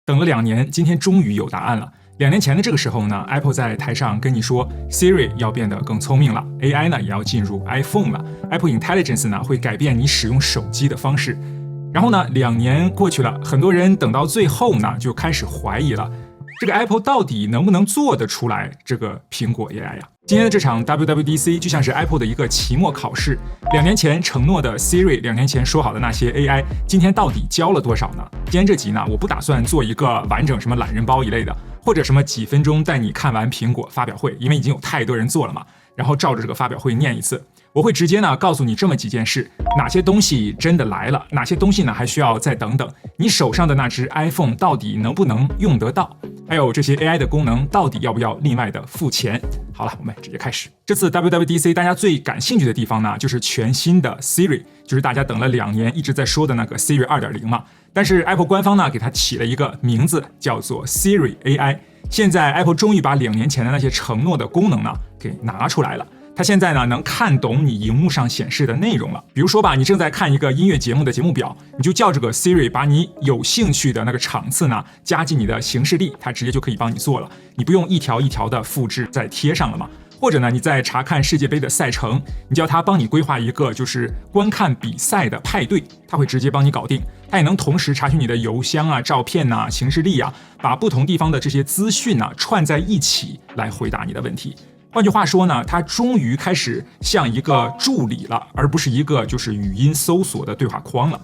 等了2年，今天终于有答案了。2年前的这个时候呢 ，Apple 在台上跟你说 Siri 要变得更聪明了 ，AI 呢也要进入 iPhone 了 ，Apple Intelligence 呢会改变你使用手机的方式。然后呢，2年过去了，很多人等到最后呢就开始怀疑了，这个 Apple 到底能不能做得出来这个苹果 AI 呀？今天的这场 WWDC 就像是 Apple 的一个期末考试，2年前承诺的 Siri，2年前说好的那些 AI， 今天到底交了多少呢？今天这集呢，我不打算做一个完整什么懒人包一类的，或者什么几分钟带你看完苹果发表会，因为已经有太多人做了嘛，然后照着这个发表会念一次。我会直接呢告诉你这么几件事，哪些东西真的来了，哪些东西呢还需要再等等，你手上的那只 iPhone 到底能不能用得到，还有这些 AI 的功能到底要不要另外的付钱。好了，我们直接开始。这次 WWDC 大家最感兴趣的地方呢，就是全新的 Siri， 就是大家等了2年一直在说的那个 Siri 2.0 嘛。但是 Apple 官方呢给它起了一个名字，叫做 Siri AI。现在 Apple 终于把2年前的那些承诺的功能呢给拿出来了。它现在呢能看懂你荧幕上显示的内容了。比如说吧，你正在看一个音乐节目的节目表，你就叫这个 Siri 把你有兴趣的那个场次呢加进你的行事历，它直接就可以帮你做了，你不用一条一条的复制再贴上了嘛。或者呢，你在查看世界杯的赛程，你叫它帮你规划一个就是观看比赛的派对，它会直接帮你搞定。它也能同时查询你的邮箱啊、照片啊、行事历啊，把不同地方的这些资讯啊串在一起来回答你的问题。换句话说呢，它终于开始像一个助理了，而不是一个就是语音搜索的对话框了。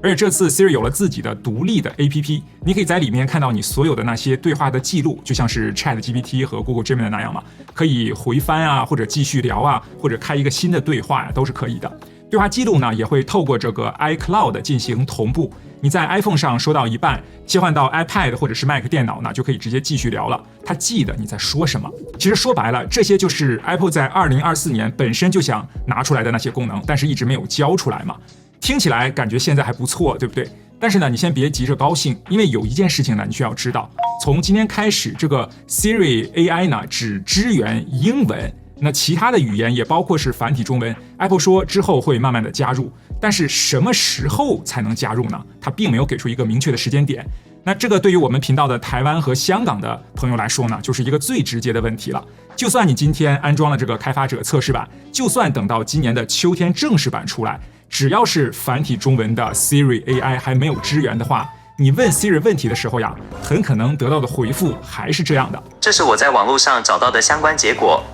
而且这次 Siri 有了自己的独立的 APP， 你可以在里面看到你所有的那些对话的记录，就像是 ChatGPT 和 Google Gemini 那样嘛，可以回翻啊，或者继续聊啊，或者开一个新的对话呀，都是可以的。对话记录呢，也会透过这个 iCloud 进行同步。你在 iPhone 上说到一半，切换到 iPad 或者是 Mac 电脑呢，就可以直接继续聊了。它记得你在说什么。其实说白了，这些就是 Apple 在2024年本身就想拿出来的那些功能，但是一直没有交出来嘛。听起来感觉现在还不错，对不对？但是呢，你先别急着高兴，因为有一件事情呢，你需要知道，从今天开始，这个 Siri AI 呢只支援英文。那其他的语言也包括是繁体中文 ，Apple 说之后会慢慢的加入，但是什么时候才能加入呢？它并没有给出一个明确的时间点。那这个对于我们频道的台湾和香港的朋友来说呢，就是一个最直接的问题了。就算你今天安装了这个开发者测试版，就算等到今年的秋天正式版出来，只要是繁体中文的 Siri AI 还没有支援的话，你问 Siri 问题的时候呀，很可能得到的回复还是这样的。这是我在网络上找到的相关结果。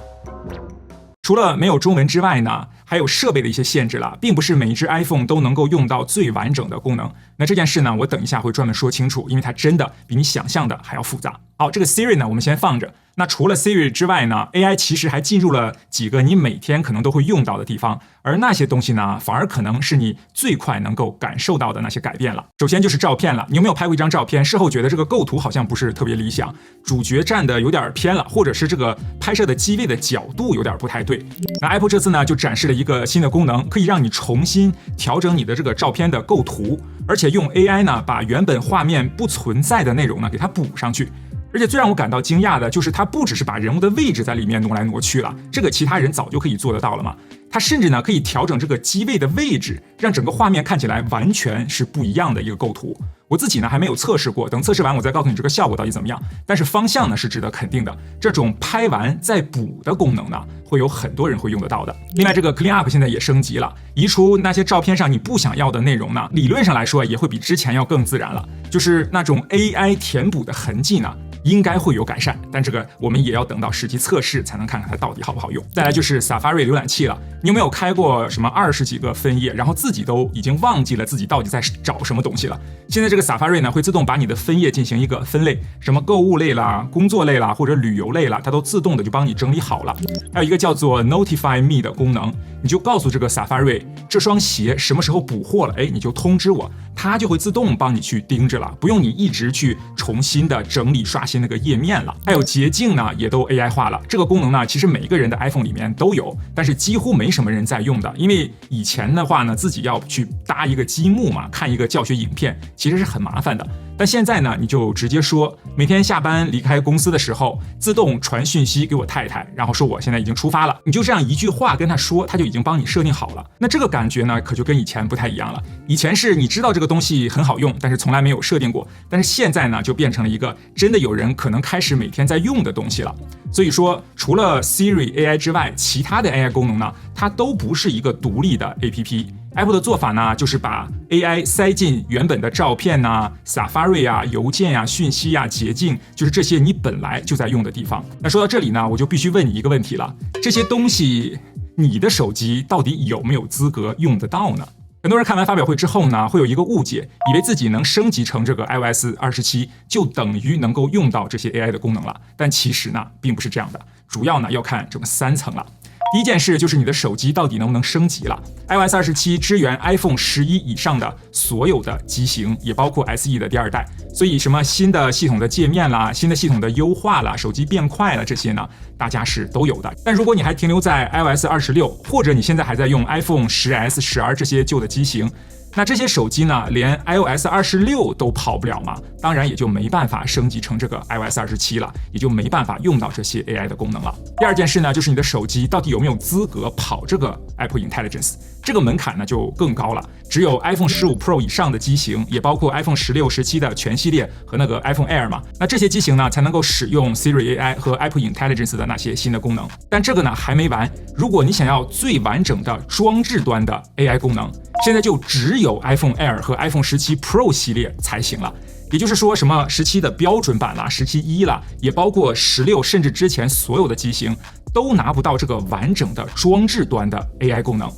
除了没有中文之外呢，还有设备的一些限制了，并不是每一只 iPhone 都能够用到最完整的功能。那这件事呢，我等一下会专门说清楚，因为它真的比你想象的还要复杂。好，这个 Siri 呢，我们先放着。那除了 Siri 之外呢 ，AI 其实还进入了几个你每天可能都会用到的地方，而那些东西呢，反而可能是你最快能够感受到的那些改变了。首先就是照片了，你有没有拍过一张照片，事后觉得这个构图好像不是特别理想，主角站的有点偏了，或者是这个拍摄的机位的角度有点不太对？那 Apple 这次呢，就展示了一个新的功能，可以让你重新调整你的这个照片的构图，而且用 AI 呢，把原本画面不存在的内容呢，给它补上去。而且最让我感到惊讶的就是，它不只是把人物的位置在里面挪来挪去了，这个其他人早就可以做得到了嘛。它甚至呢可以调整这个机位的位置，让整个画面看起来完全是不一样的一个构图。我自己呢还没有测试过，等测试完我再告诉你这个效果到底怎么样。但是方向呢是值得肯定的，这种拍完再补的功能呢，会有很多人会用得到的。另外，这个 Clean Up 现在也升级了，移除那些照片上你不想要的内容呢，理论上来说也会比之前要更自然了，就是那种 AI 填补的痕迹呢，应该会有改善，但这个我们也要等到实际测试才能看看它到底好不好用。再来就是 Safari 浏览器了，你有没有开过什么20几个分页，然后自己都已经忘记了自己到底在找什么东西了？现在这个 Safari 呢会自动把你的分页进行一个分类，什么购物类啦、工作类啦或者旅游类啦，它都自动的就帮你整理好了。还有一个叫做 Notify Me 的功能，你就告诉这个 Safari 这双鞋什么时候补货了，你就通知我，它就会自动帮你去盯着了，不用你一直去重新的整理刷新那个页面了。还有捷径呢也都 AI 化了，这个功能呢其实每一个人的 iPhone 里面都有，但是几乎没什么人在用的，因为以前的话呢自己要去搭一个积木嘛，看一个教学影片其实是很麻烦的。但现在呢，你就直接说每天下班离开公司的时候，自动传讯息给我太太，然后说我现在已经出发了。你就这样一句话跟他说，他就已经帮你设定好了。那这个感觉呢，可就跟以前不太一样了。以前是你知道这个东西很好用，但是从来没有设定过。但是现在呢，就变成了一个真的有人可能开始每天在用的东西了。所以说，除了 Siri AI 之外，其他的 AI 功能呢，它都不是一个独立的 APP。Apple 的做法呢，就是把 AI 塞进原本的照片啊、Safari 啊、邮件啊、讯息啊、捷径，就是这些你本来就在用的地方。那说到这里呢，我就必须问你一个问题了：这些东西，你的手机到底有没有资格用得到呢？很多人看完发表会之后呢，会有一个误解，以为自己能升级成这个 iOS 27就等于能够用到这些 AI 的功能了，但其实呢，并不是这样的，主要呢要看这么3层了。第一件事就是你的手机到底能不能升级了。iOS 27支援 iPhone 11以上的所有的机型，也包括 SE 的第2代。所以什么新的系统的界面啦、新的系统的优化啦、手机变快了这些呢，大家是都有的。但如果你还停留在 iOS 26，或者你现在还在用 iPhone 10s、10R 这些旧的机型，那这些手机呢，连 iOS 26都跑不了嘛，当然也就没办法升级成这个 iOS 27了，也就没办法用到这些 AI 的功能了。第二件事呢，就是你的手机到底有没有资格跑这个 Apple Intelligence， 这个门槛呢就更高了，只有 iPhone 15 Pro 以上的机型，也包括 iPhone 16、17的全系列和那个 iPhone Air 嘛，那这些机型呢才能够使用 Siri AI 和 Apple Intelligence 的那些新的功能。但这个呢还没完，如果你想要最完整的装置端的 AI 功能，现在就只有 iPhone Air 和 iPhone 17 Pro 系列才行了。也就是说，什么17的标准版啦、17E 啦，也包括16甚至之前所有的机型，都拿不到这个完整的装置端的 AI 功能。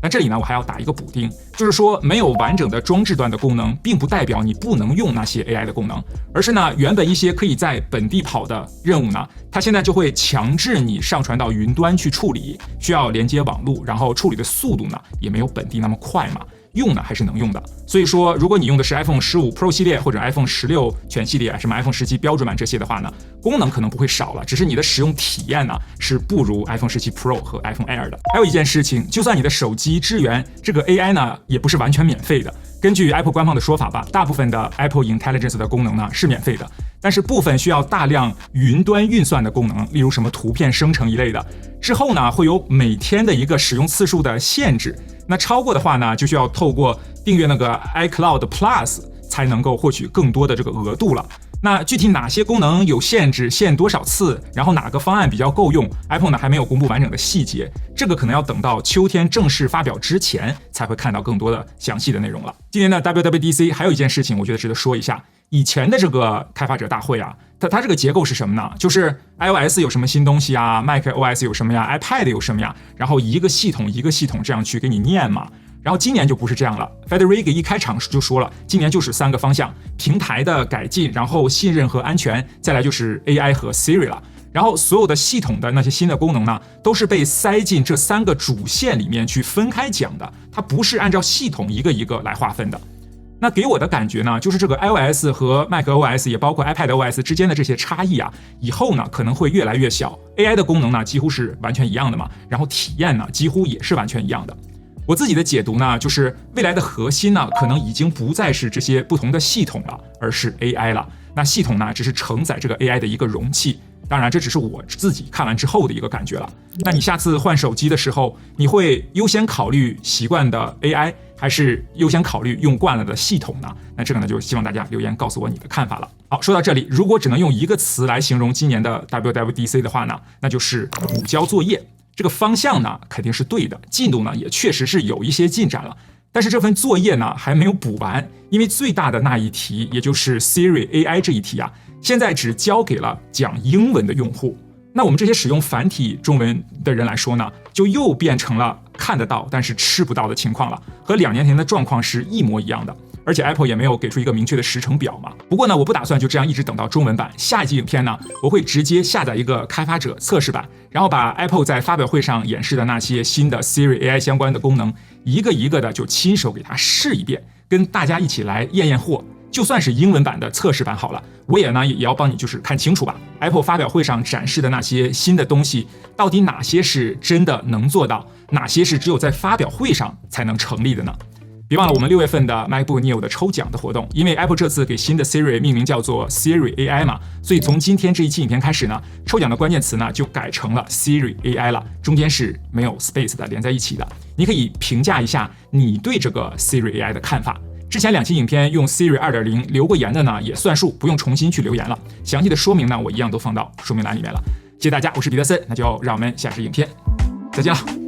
那这里呢，我还要打一个补丁，就是说没有完整的装置端的功能，并不代表你不能用那些 AI 的功能，而是呢，原本一些可以在本地跑的任务呢，它现在就会强制你上传到云端去处理，需要连接网络，然后处理的速度呢，也没有本地那么快嘛。用呢还是能用的，所以说如果你用的是 iPhone 15 Pro 系列或者 iPhone 16全系列，什么 iPhone 17标准版这些的话呢，功能可能不会少了，只是你的使用体验呢是不如 iPhone 17 Pro 和 iPhone Air 的。还有一件事情，就算你的手机支援这个 AI 呢，也不是完全免费的。根据 Apple 官方的说法吧，大部分的 Apple Intelligence 的功能呢是免费的，但是部分需要大量云端运算的功能，例如什么图片生成一类的，之后呢会有每天的一个使用次数的限制。那超过的话呢，就需要透过订阅那个 iCloud Plus 才能够获取更多的这个额度了。那具体哪些功能有限制，限多少次，然后哪个方案比较够用 ，Apple 呢还没有公布完整的细节，这个可能要等到秋天正式发表之前才会看到更多的详细的内容了。今年的 WWDC 还有一件事情，我觉得值得说一下。以前的这个开发者大会啊，它这个结构是什么呢？就是 iOS 有什么新东西啊 ，macOS 有什么呀 ，iPad 有什么呀，然后一个系统一个系统这样去给你念嘛。然后今年就不是这样了 ，Federici 一开场就说了，今年就是3个方向：平台的改进，然后信任和安全，再来就是 AI 和 Siri 了。然后所有的系统的那些新的功能呢，都是被塞进这3个主线里面去分开讲的，它不是按照系统一个一个来划分的。那给我的感觉呢，就是这个 iOS 和 macOS 也包括 iPadOS 之间的这些差异啊，以后呢可能会越来越小。AI 的功能呢几乎是完全一样的嘛，然后体验呢几乎也是完全一样的。我自己的解读呢，就是未来的核心呢，可能已经不再是这些不同的系统了，而是 AI 了。那系统呢，只是承载这个 AI 的一个容器。当然，这只是我自己看完之后的一个感觉了。那你下次换手机的时候，你会优先考虑习惯的 AI，还是优先考虑用惯了的系统呢？那这个呢，就希望大家留言告诉我你的看法了。好，说到这里，如果只能用一个词来形容今年的 WWDC 的话呢，那就是补交作业。这个方向呢肯定是对的，进度呢也确实是有一些进展了，但是这份作业呢还没有补完，因为最大的那一题，也就是 Siri AI 这一题啊，现在只交给了讲英文的用户。那我们这些使用繁体中文的人来说呢，就又变成了看得到但是吃不到的情况了，和2年前的状况是一模一样的。而且 Apple 也没有给出一个明确的时程表嘛。不过呢，我不打算就这样一直等到中文版。下一集影片呢，我会直接下载一个开发者测试版，然后把 Apple 在发表会上演示的那些新的 Siri AI 相关的功能，一个一个的就亲手给它试一遍，跟大家一起来验验货。就算是英文版的测试版好了，我也要帮你就是看清楚吧。Apple 发表会上展示的那些新的东西，到底哪些是真的能做到，哪些是只有在发表会上才能成立的呢？别忘了我们6月份的 MacBook Neo 的抽奖的活动，因为 Apple 这次给新的 Siri 命名叫做 Siri AI 嘛，所以从今天这一期影片开始呢，抽奖的关键词呢就改成了 Siri AI 了，中间是没有 space 的，连在一起的。你可以评价一下你对这个 Siri AI 的看法。之前2期影片用 Siri 2.0 留过言的呢也算数，不用重新去留言了。详细的说明呢我一样都放到说明栏里面了。谢谢大家，我是彼得森，那就让我们下支影片再见了。